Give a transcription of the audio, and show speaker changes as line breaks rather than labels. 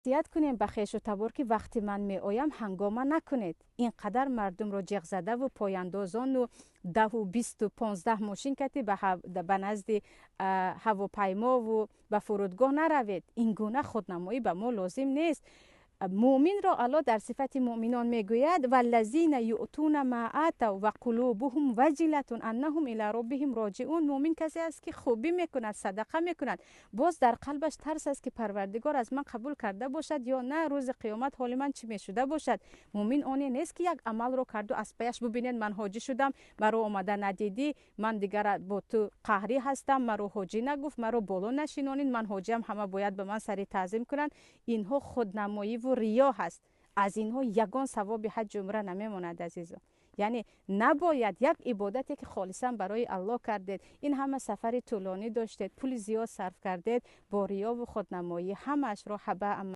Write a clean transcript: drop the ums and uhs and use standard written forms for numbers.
وصیت کنیم به خویش و تبار که وقتی من می آیم هنگامه نکنید. اینقدر مردم رو جیغ زده و پایاندازان و 10 و 20 و 15 ماشین کتی به نزد هواپیما و به فرودگاه نروید. این گونه خودنمایی به ما لازم نیست. مؤمن را الله در صفت مؤمنان میگوید والذین یؤتون ما آتوا و قلوبهم وجلة انهم الی ربهم راجعون. مؤمن کسی است که خوبی میکند، صدقه میکند، باز در قلبش ترس است که پروردگار از من قبول کرده باشد یا نه، روز قیامت حال من چی میشده باشد. مؤمن آنی نیست که یک عمل رو کرد و از پیش ببینید من حاجی شدم، مرا آمده ندیدی، من دیگر با تو قهری هستم، مرا حاجی نگفت، مرا بالا نشینانید، من حاجی هم همه باید به من سری تعظیم کنند. اینها خودنمایی و ریا هست. از اینها یگان ثواب حج عمره نمیماند عزیزان. یعنی نباید یک عبادتی که خالصا برای الله کردید، این همه سفر طولانی داشتید، پول زیاد صرف کردید، با ریا و خودنمایی همش را حبه